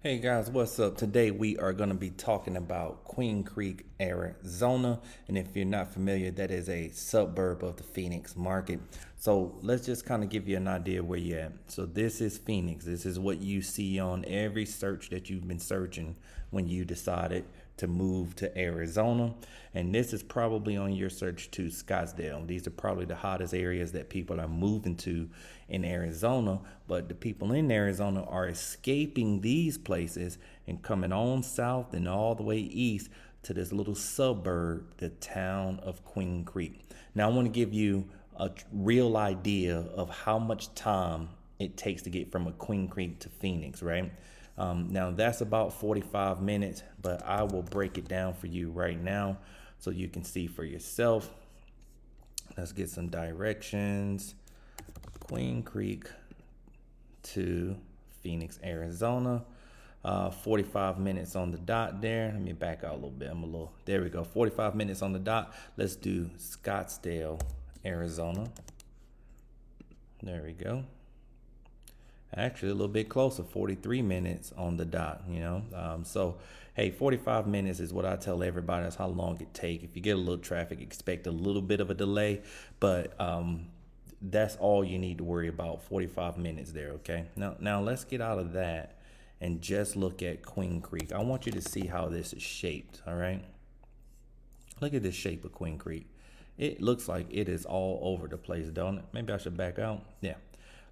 Hey guys, what's up? Today we are going to be talking about Queen Creek, Arizona. And if you're not familiar, that is a suburb of the Phoenix market. So let's just kind of give you an idea where you're at. So this is Phoenix. This is what you see on every search that you've been searching when you decided to move to Arizona. And this is probably on your search to Scottsdale. These are probably the hottest areas that people are moving to in Arizona. But the people in Arizona are escaping these places and coming on south and all the way east to this little suburb, the town of Queen Creek. Now, I want to give you a real idea of how much time it takes to get from a Queen Creek to Phoenix, right? Now that's about 45 minutes, but I will break it down for you right now so you can see for yourself. Let's get some directions. Queen Creek to Phoenix, Arizona. 45 minutes on the dot there. Let me back out a little bit. There we go. 45 minutes on the dot. Let's do Scottsdale, Arizona. There we go. Actually, a little bit closer, 43 minutes on the dot. So, hey, 45 minutes is what I tell everybody. That's how long it takes. If you get a little traffic, expect a little bit of a delay, but that's all you need to worry about, 45 minutes there, okay? Now let's get out of that and just look at Queen Creek. I want you to see how this is shaped, all right? Look at this shape of Queen Creek. It looks like it is all over the place, don't it? Maybe I should back out. Yeah.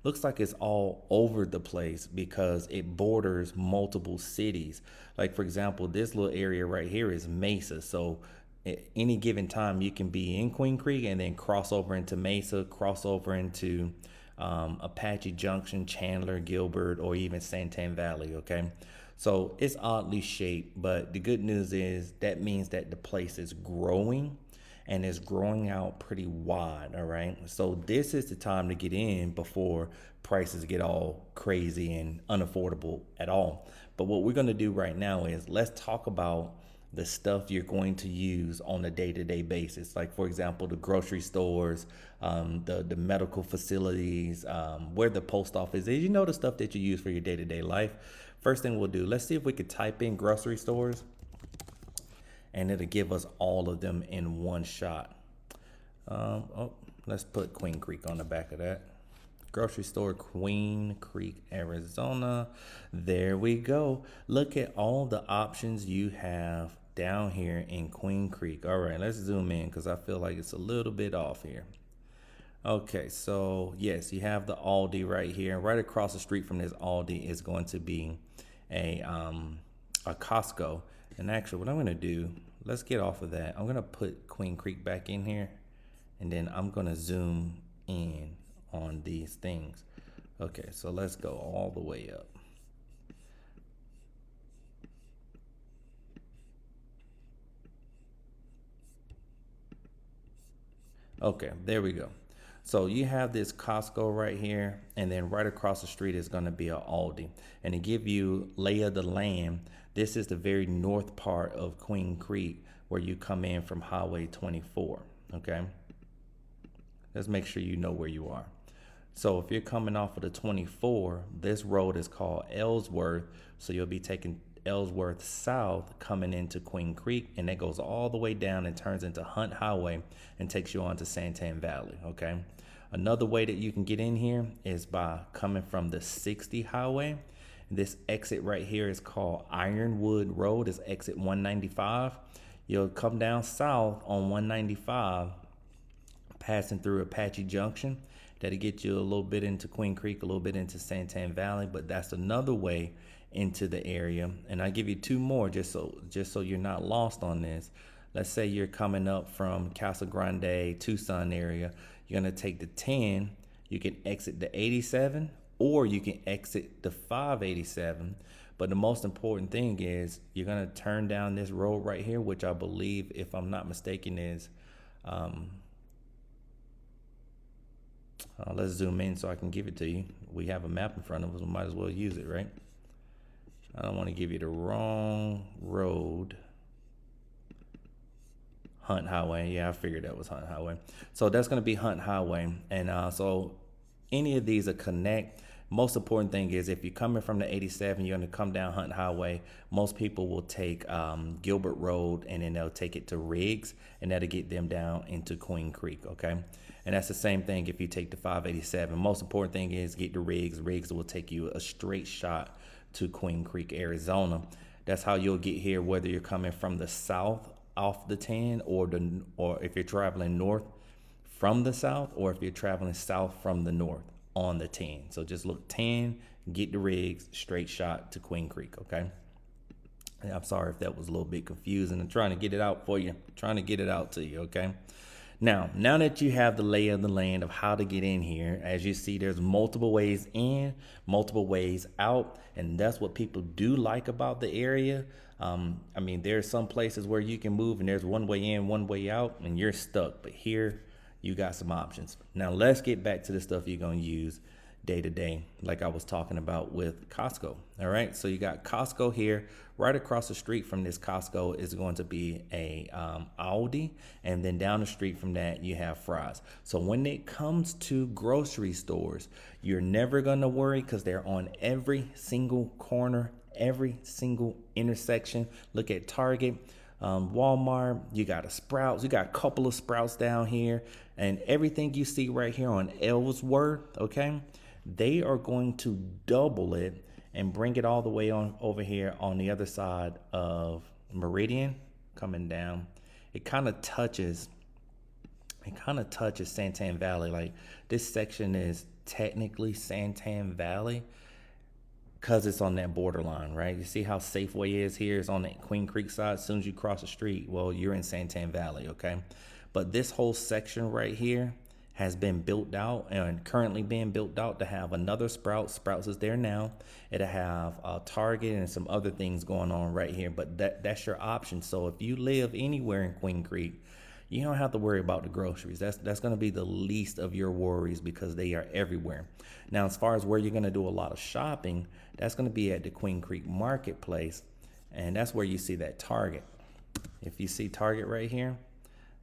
Looks like it's all over the place because it borders multiple cities. Like, for example, this little area right here is Mesa. So at any given time, you can be in Queen Creek and then cross over into Mesa, cross over into Apache Junction, Chandler, Gilbert, or even Santan Valley, okay? So it's oddly shaped, but the good news is that means that the place is growing and it's growing out pretty wide, all right? So this is the time to get in before prices get all crazy and unaffordable at all. But what we're gonna do right now is let's talk about the stuff you're going to use on a day-to-day basis. Like, for example, the grocery stores, the medical facilities, where the post office is, the stuff that you use for your day-to-day life. First thing we'll do, let's see if we could type in grocery stores and it'll give us all of them in one shot. Let's put Queen Creek on the back of that. Grocery store, Queen Creek, Arizona. There we go. Look at all the options you have down here in Queen Creek. All right, let's zoom in because I feel like it's a little bit off here. Okay, so yes, you have the Aldi right here. Right across the street from this Aldi is going to be a Costco. And actually, what I'm going to do, let's get off of that. I'm going to put Queen Creek back in here, and then I'm going to zoom in on these things. Okay, so let's go all the way up. Okay, there we go. So you have this Costco right here, and then right across the street is going to be a Aldi. And to give you lay of the land, this is the very north part of Queen Creek where you come in from Highway 24. Okay, let's make sure you know where you are. So if you're coming off of the 24, this road is called Ellsworth. So you'll be taking Ellsworth South coming into Queen Creek, and that goes all the way down and turns into Hunt Highway and takes you on to Santan Valley, okay? Another way that you can get in here is by coming from the 60 highway. This exit right here is called Ironwood Road. It's exit 195. You'll come down south on 195, passing through Apache Junction. That'll get you a little bit into Queen Creek, a little bit into Santan Valley, but that's another way into the area. And I give you two more just so you're not lost on this. Let's say you're coming up from Casa Grande, Tucson area. You're gonna take the 10. You can exit the 87, or you can exit the 587. But the most important thing is you're gonna turn down this road right here, which I believe, if I'm not mistaken, is let's zoom in so I can give it to you. We have a map in front of us. We might as well use it, right? I don't want to give you the wrong road. Hunt Highway. Yeah, I figured that was Hunt Highway. So that's going to be Hunt Highway. And so any of these are connect. Most important thing is if you're coming from the 87, you're going to come down Hunt Highway. Most people will take Gilbert Road, and then they'll take it to Riggs, and that'll get them down into Queen Creek, okay? And that's the same thing if you take the 587. Most important thing is get to Riggs. Riggs will take you a straight shot to Queen Creek, Arizona. That's how you'll get here, whether you're coming from the south off the 10, or if you're traveling north from the south, or if you're traveling south from the north on the 10. So just look 10, get to Riggs, straight shot to Queen Creek, okay? And I'm sorry if that was a little bit confusing. I'm trying to get it out for you, trying to get it out to you, okay? Now that you have the lay of the land of how to get in here, as you see, there's multiple ways in, multiple ways out, and that's what people do like about the area. I mean, there's some places where you can move and there's one way in, one way out, and you're stuck. But here, you got some options. Now, let's get back to the stuff you're going to use day to day, like I was talking about with Costco. All right, so you got Costco here. Right across the street from this Costco is going to be a Aldi, and then down the street from that you have Fry's. So when it comes to grocery stores, you're never going to worry because they're on every single corner, every single intersection. Look at Target, Walmart, you got a Sprouts, you got a couple of Sprouts down here, and everything you see right here on Ellsworth, okay, they are going to double it and bring it all the way on over here on the other side of Meridian, coming down. It kind of touches Santan Valley. Like, this section is technically Santan Valley because it's on that borderline, right? You see how Safeway is here? It's on that Queen Creek side. As soon as you cross the street, well, you're in Santan Valley, okay? But this whole section right here has been built out and currently being built out to have another Sprouts. Sprouts is there now. It'll have Target and some other things going on right here, but that's your option. So if you live anywhere in Queen Creek, you don't have to worry about the groceries. That's going to be the least of your worries because they are everywhere. Now, as far as where you're going to do a lot of shopping, that's going to be at the Queen Creek Marketplace, and that's where you see that Target. If you see Target right here,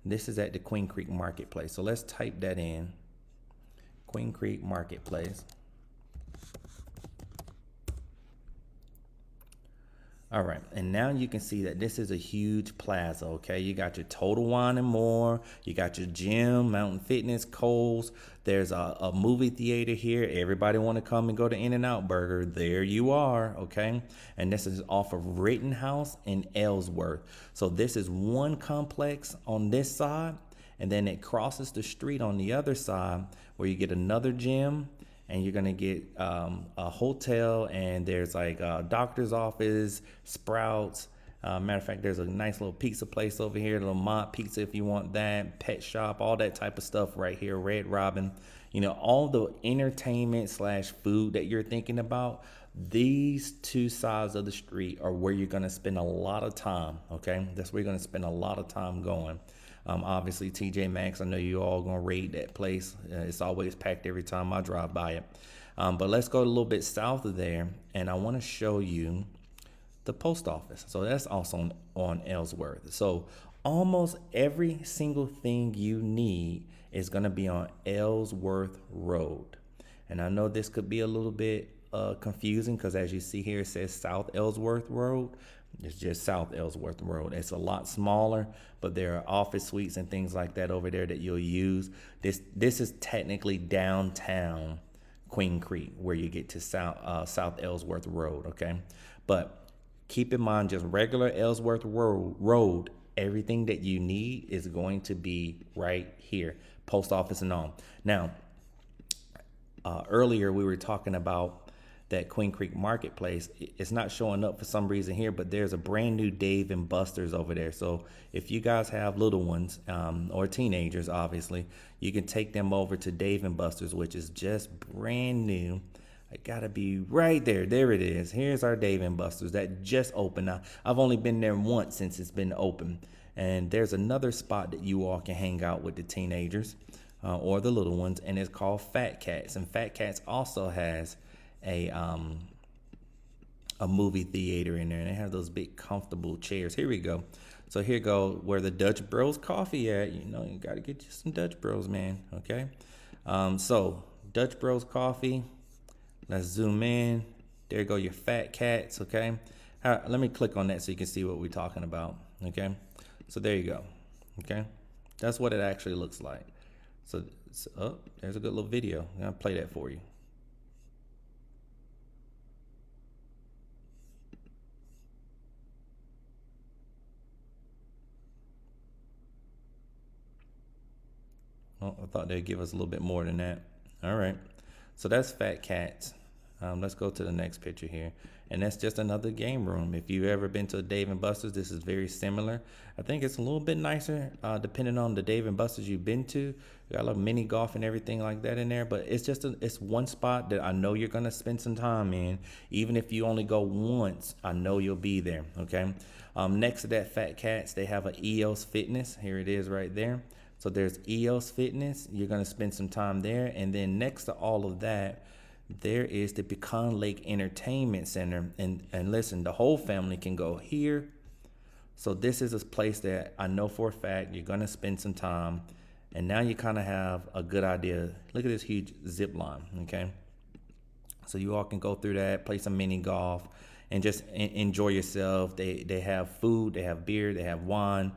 this is at the Queen Creek Marketplace. So let's type that in, Queen Creek Marketplace. All right, and now you can see that this is a huge plaza, okay? You got your Total Wine and More, you got your gym, Mountain Fitness, Kohl's. There's a movie theater here. Everybody want to come and go to In-N-Out Burger. There you are, okay? And this is off of Rittenhouse and Ellsworth. So this is one complex on this side, and then it crosses the street on the other side where you get another gym, and you're gonna get a hotel, and there's like a doctor's office, Sprouts. Matter of fact, there's a nice little pizza place over here, a little Mont Pizza if you want that, pet shop, all that type of stuff right here, Red Robin. You know, all the entertainment slash food that you're thinking about, these two sides of the street are where you're gonna spend a lot of time, okay? That's where you're gonna spend a lot of time going. Obviously, TJ Maxx, I know you all gonna raid that place. It's always packed every time I drive by it. But let's go a little bit south of there, and I want to show you the post office. So that's also on Ellsworth. So almost every single thing you need is gonna be on Ellsworth Road. And I know this could be a little bit confusing because as you see here, it says South Ellsworth Road. It's just South Ellsworth Road. It's a lot smaller, but there are office suites and things like that over there that you'll use. This is technically downtown Queen Creek, where you get to South Ellsworth Road, okay? But keep in mind, just regular Ellsworth Road, everything that you need is going to be right here, post office and all. Now, earlier we were talking about that Queen Creek Marketplace. It's not showing up for some reason here, but there's a brand new Dave and Buster's over there. So if you guys have little ones or teenagers, obviously, you can take them over to Dave and Buster's, which is just brand new. I gotta be right there. There it is. Here's our Dave and Buster's that just opened. Now, I've only been there once since it's been open. And there's another spot that you all can hang out with the teenagers or the little ones, and it's called Fat Cats. And Fat Cats also has a movie theater in there, and they have those big comfortable chairs. Here we go. So here go where the Dutch Bros coffee at. You know, you got to get you some Dutch Bros, man. Okay. So Dutch Bros coffee, Let's zoom in. There go your fat cats, okay? Let me click on that so you can see what we're talking about, okay? So there you go, okay? That's what it actually looks like. So oh, there's a good little video. I'm gonna play that for you. Oh, I thought they'd give us a little bit more than that. All right. So that's fat cats. Let's go to the next picture here. And that's just another game room. If you've ever been to a Dave and Buster's, this is very similar. I think it's a little bit nicer depending on the Dave and Buster's you've been to. You got a little mini golf and everything like that in there. But it's just it's one spot that I know you're going to spend some time in. Even if you only go once, I know you'll be there. Okay. Next to that Fat Cats, they have an EOS Fitness. Here it is right there. So there's EOS Fitness. You're going to spend some time there. And then next to all of that, there is the Pecan Lake Entertainment Center. And listen, the whole family can go here. So this is a place that I know for a fact you're going to spend some time. And now you kind of have a good idea. Look at this huge zip line, okay? So you all can go through that, play some mini golf, and just enjoy yourself. They have food, they have beer, they have wine,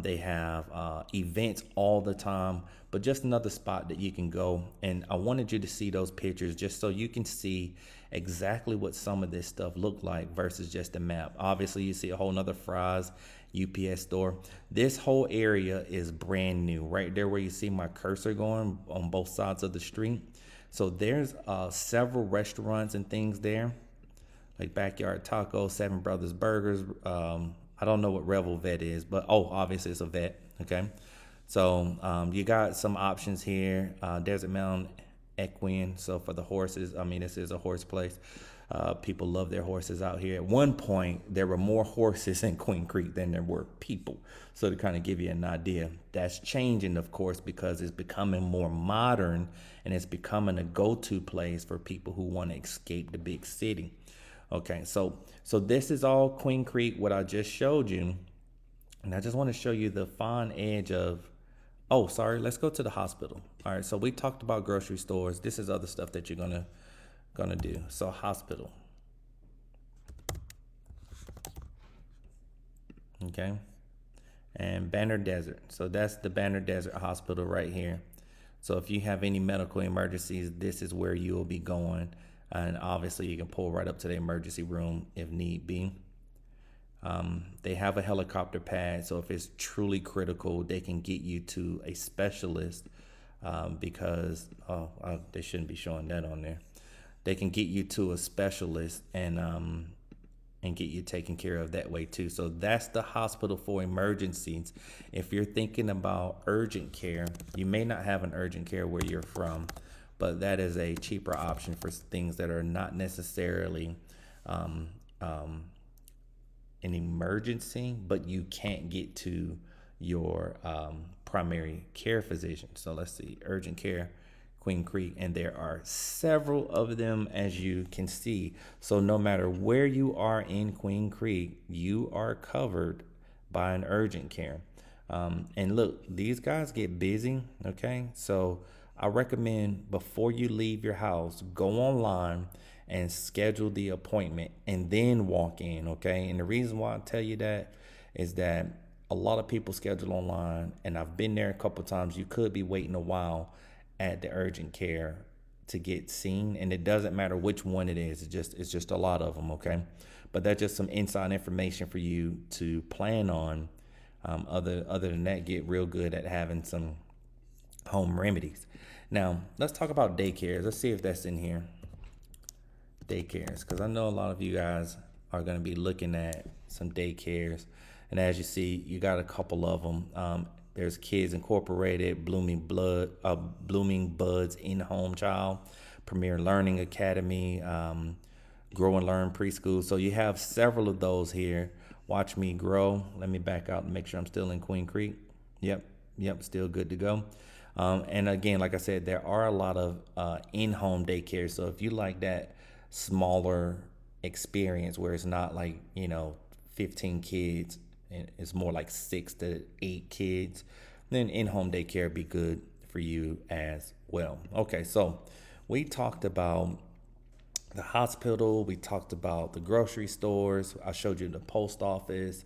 they have events all the time. But just another spot that you can go. And I wanted you to see those pictures just so you can see exactly what some of this stuff looked like versus just a map. Obviously, you see a whole nother Fry's UPS store. This whole area is brand new. Right there where you see my cursor going on both sides of the street. So there's several restaurants and things there, like Backyard Tacos, Seven Brothers Burgers. I don't know what Revel Vet is, but obviously it's a vet. Okay. So you got some options here. Desert Mountain Equine. So for the horses, I mean, this is a horse place. People love their horses out here. At one point, there were more horses in Queen Creek than there were people. So to kind of give you an idea, that's changing, of course, because it's becoming more modern and it's becoming a go-to place for people who want to escape the big city. Okay, so this is all Queen Creek, what I just showed you. And I just want to show you the fine edge of, oh, sorry, let's go to the hospital. All right, so we talked about grocery stores. This is other stuff that you're gonna do. So hospital. Okay. And Banner Desert. So that's the Banner Desert Hospital right here. So if you have any medical emergencies, this is where you will be going. And obviously you can pull right up to the emergency room if need be. They have a helicopter pad, so if it's truly critical, they can get you to a specialist because they shouldn't be showing that on there. They can get you to a specialist and get you taken care of that way too. So that's the hospital for emergencies. If you're thinking about urgent care, you may not have an urgent care where you're from, but that is a cheaper option for things that are not necessarily an emergency, but you can't get to your primary care physician. So let's see, urgent care, Queen Creek, and there are several of them, as you can see. So no matter where you are in Queen Creek, you are covered by an urgent care. And look, these guys get busy, okay? So I recommend before you leave your house, go online and schedule the appointment and then walk in, okay? And the reason why I tell you that is that a lot of people schedule online, and I've been there a couple times. You could be waiting a while at the urgent care to get seen, and it doesn't matter which one it is. It's just a lot of them, okay? But that's just some inside information for you to plan on. Other than that, get real good at having some home remedies. Now, let's talk about daycares. Let's see if that's in here. Daycares, because I know a lot of you guys are going to be looking at some daycares, and as you see, you got a couple of them. There's Kids Incorporated, Blooming Buds In-Home Child, Premier Learning Academy, Grow and Learn Preschool. So you have several of those here. Watch Me Grow. Let me back out and make sure I'm still in Queen Creek. Yep, still good to go. And again, like I said, there are a lot of in-home daycare. So if you like that smaller experience where it's not like 15 kids and it's more like 6 to 8 kids, then in-home daycare be good for you as well. Okay, so we talked about the hospital. We talked about the grocery stores. I showed you the post office.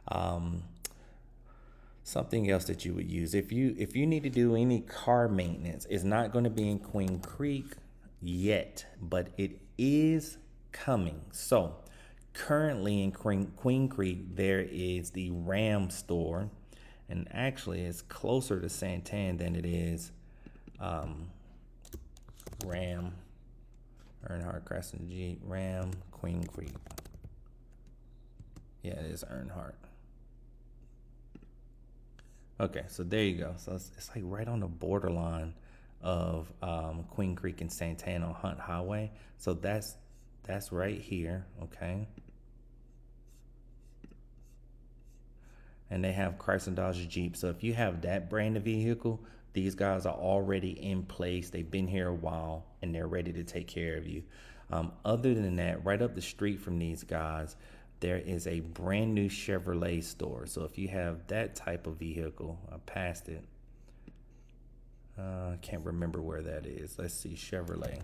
Um, Something else that you would use if you need to do any car maintenance, it's not going to be in Queen Creek yet, but it is coming. So currently in Queen Creek there is the Ram store, and actually it's closer to Santan than it is um, Ram Earnhardt Crescent G Ram Queen Creek. Yeah, it is Earnhardt. Okay, so there you go. So it's like right on the borderline of Queen Creek and Santana on Hunt Highway. So that's right here. Okay, and they have Chrysler Dodge Jeep. So if you have that brand of vehicle, these guys are already in place. They've been here a while and they're ready to take care of you. Other than that, right up the street from these guys, there is a brand new Chevrolet store. So if you have that type of vehicle, I passed it. I can't remember where that is. Let's see, Chevrolet.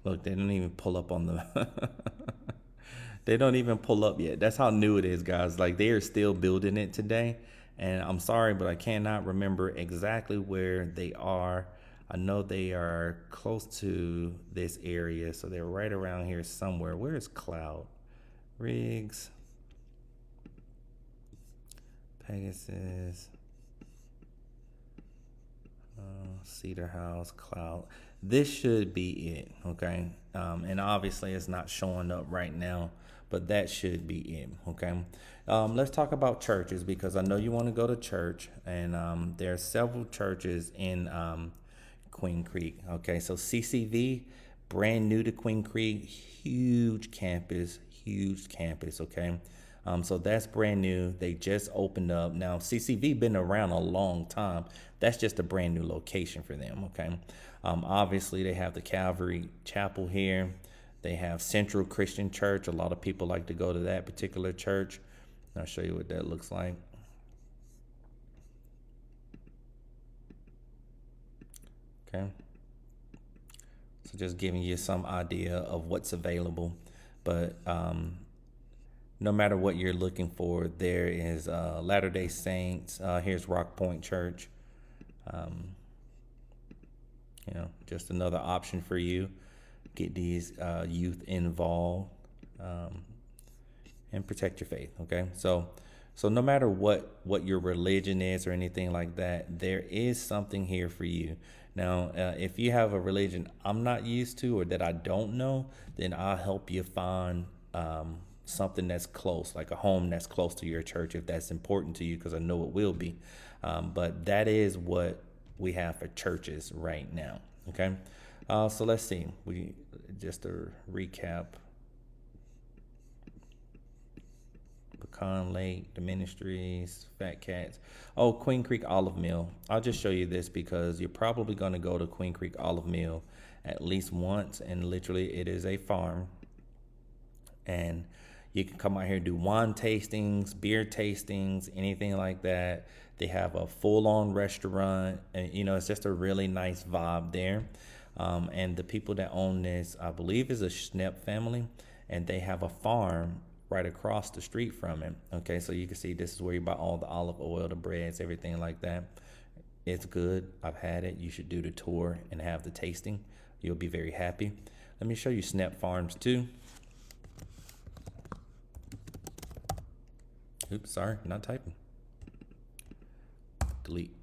Look, they don't even pull up on the. They don't even pull up yet. That's how new it is, guys. Like they are still building it today. And I'm sorry, but I cannot remember exactly where they are. I know they are close to this area, so they're right around here somewhere. Where is Cloud? Riggs, Pegasus, Cedar House, Cloud. This should be it, okay? And obviously it's not showing up right now, but that should be it, okay? Let's talk about churches because I know you want to go to church, and there are several churches in Queen Creek, okay? So CCV, brand new to Queen Creek, huge campus, okay? So that's brand new. They just opened up. Now, CCV been around a long time. That's just a brand new location for them, okay? Obviously, they have the Calvary Chapel here. They have Central Christian Church. A lot of people like to go to that particular church. I'll show you what that looks like. Okay. So just giving you some idea of what's available. But no matter what you're looking for, there is Latter-day Saints. Here's Rock Point Church. Um, just another option for you. Get these youth involved and protect your faith. Okay, so no matter what your religion is or anything like that, there is something here for you. Now, if you have a religion I'm not used to or that I don't know, then I'll help you find something that's close, like a home that's close to your church, if that's important to you, because I know it will be. But that is what we have for churches right now. Okay, so let's see. We just to recap. Pecan Lake, the Ministries, Fat Cats. Oh, Queen Creek Olive Mill. I'll just show you this because you're probably going to go to Queen Creek Olive Mill at least once, and literally it is a farm. And you can come out here and do wine tastings, beer tastings, anything like that. They have a full-on restaurant, and it's just a really nice vibe there. And the people that own this, I believe, is a Schnepp family, and they have a farm right across the street from it. Okay, so you can see this is where you buy all the olive oil, the breads, everything like that. It's good. I've had it. You should do the tour and have the tasting. You'll be very happy. Let me show you Schnepp Farms too. Oops, sorry, not typing. Delete.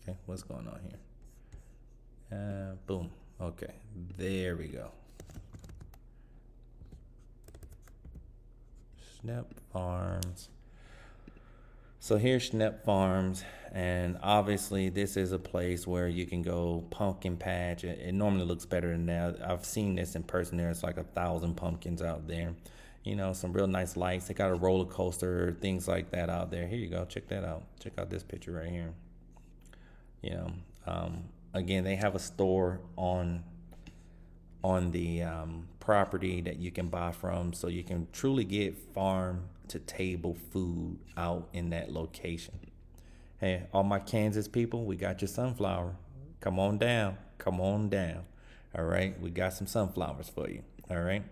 Okay, what's going on here? Boom. Okay, there we go. Schnepp Farms. So here's Schnepp Farms, and obviously this is a place where you can go pumpkin patch. It normally looks better than that. I've seen this in person. There's like 1,000 pumpkins out there. Some real nice lights. They got a roller coaster, things like that out there. Here you go. Check that out. Check out this picture right here. Again, they have a store on the property that you can buy from, so you can truly get farm to table food out in that location. Hey, all my Kansas people, we got your sunflower. Come on down. Come on down. All right. We got some sunflowers for you. All right.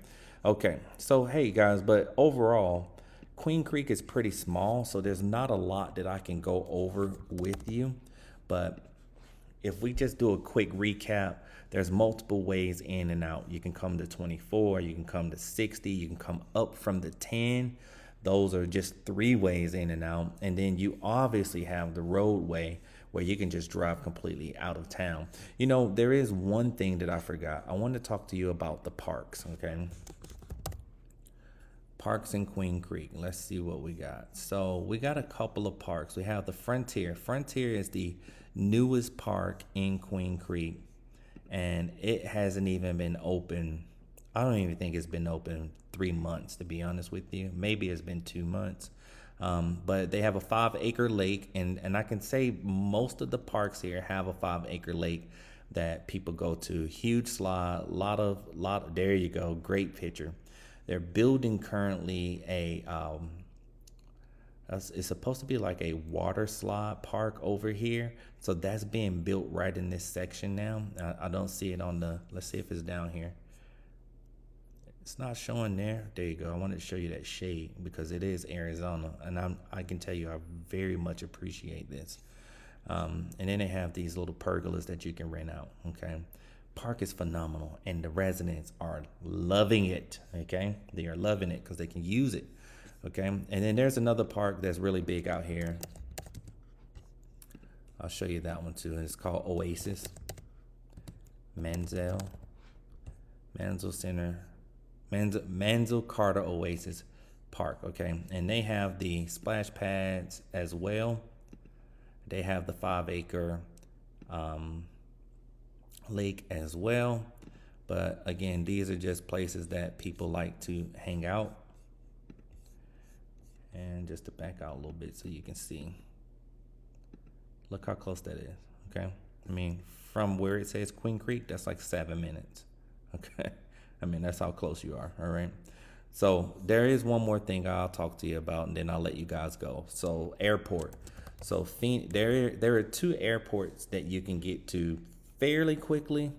Okay. So, hey, guys, but overall, Queen Creek is pretty small. So there's not a lot that I can go over with you. But if we just do a quick recap, there's multiple ways in and out. You can come to 24, you can come to 60, you can come up from the 10. Those are just 3 ways in and out. And then you obviously have the roadway where you can just drive completely out of town. You know, there is one thing that I forgot. I want to talk to you about the parks, okay? Parks in Queen Creek. Let's see what we got. So we got a couple of parks. We have the Frontier. Frontier is the newest park in Queen Creek, and it hasn't even been open. I don't even think it's been open 3 months, to be honest with you. Maybe it's been 2 months. But they have a 5-acre lake, and I can say most of the parks here have a 5-acre lake that people go to. Huge slide, there you go, great picture. They're building currently it's supposed to be like a water slide park over here. So that's being built right in this section now. I don't see it on let's see if it's down here. It's not showing there. There you go. I wanted to show you that shade because it is Arizona. And I can tell you I very much appreciate this. And then they have these little pergolas that you can rent out. Okay. Park is phenomenal. And the residents are loving it. Okay. They are loving it because they can use it. Okay. And then there's another park that's really big out here. I'll show you that one too. It's called Oasis. Manziel Center. Manziel Carter Oasis Park, okay? And they have the splash pads as well. They have the 5-acre lake as well. But again, these are just places that people like to hang out. And just to back out a little bit so you can see. Look how close that is, okay? I mean, from where it says Queen Creek, that's like 7 minutes, okay? I mean, that's how close you are, all right? So there is one more thing I'll talk to you about, and then I'll let you guys go. So airport. So there are 2 airports that you can get to fairly quickly,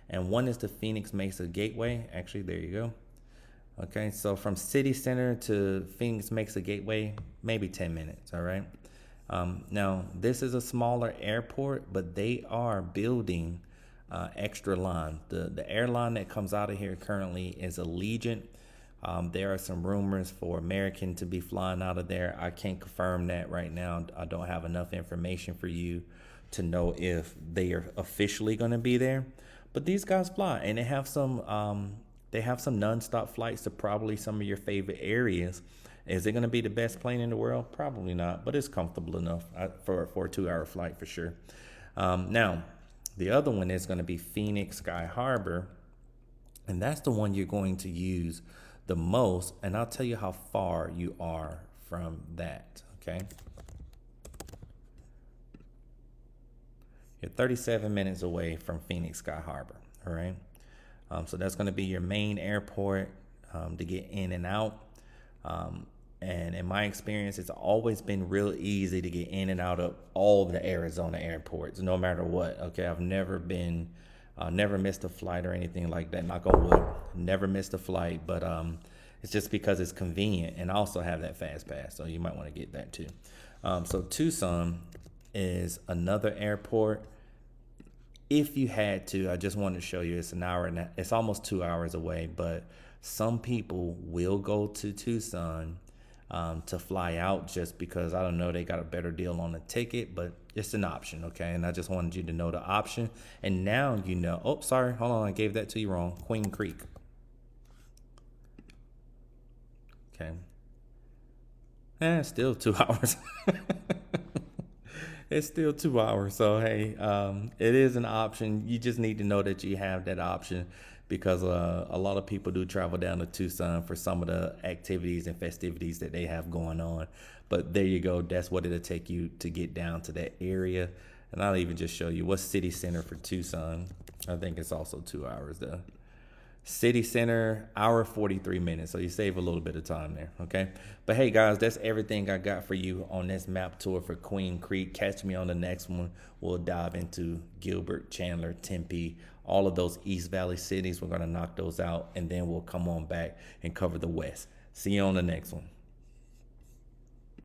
and one is the Phoenix Mesa Gateway. Actually, there you go. Okay, so from City Center to Phoenix Mesa Gateway, maybe 10 minutes, all right? Now, this is a smaller airport, but they are building extra line. The airline that comes out of here currently is Allegiant. There are some rumors for American to be flying out of there. I can't confirm that right now. I don't have enough information for you to know if they are officially going to be there. But these guys fly, and they have some nonstop flights to probably some of your favorite areas. Is it going to be the best plane in the world? Probably not, but it's comfortable enough for a 2-hour flight for sure. Now, the other one is going to be Phoenix Sky Harbor, and that's the one you're going to use the most, and I'll tell you how far you are from that, okay? You're 37 minutes away from Phoenix Sky Harbor, all right? So that's going to be your main airport to get in and out. And in my experience, it's always been real easy to get in and out of all the Arizona airports, no matter what. Okay, I've never missed a flight or anything like that. Knock on wood, never missed a flight. But it's just because it's convenient, and I also have that fast pass, so you might want to get that too. So Tucson is another airport. If you had to, I just wanted to show you it's an hour and it's almost 2 hours away, but some people will go to Tucson to fly out just because, I don't know, they got a better deal on the ticket, but it's an option, okay? And I just wanted you to know the option. And now you know, oh, sorry, hold on, I gave that to you wrong. Queen Creek. Okay. Still 2 hours. It's still 2 hours. So, hey, it is an option. You just need to know that you have that option because a lot of people do travel down to Tucson for some of the activities and festivities that they have going on. But there you go. That's what it'll take you to get down to that area. And I'll even just show you what's City Center for Tucson. I think it's also 2 hours though. City Center, hour 43 minutes. So you save a little bit of time there. Okay. But hey, guys, that's everything I got for you on this map tour for Queen Creek. Catch me on the next one. We'll dive into Gilbert, Chandler, Tempe, all of those East Valley cities. We're going to knock those out, and then we'll come on back and cover the West. See you on the next one.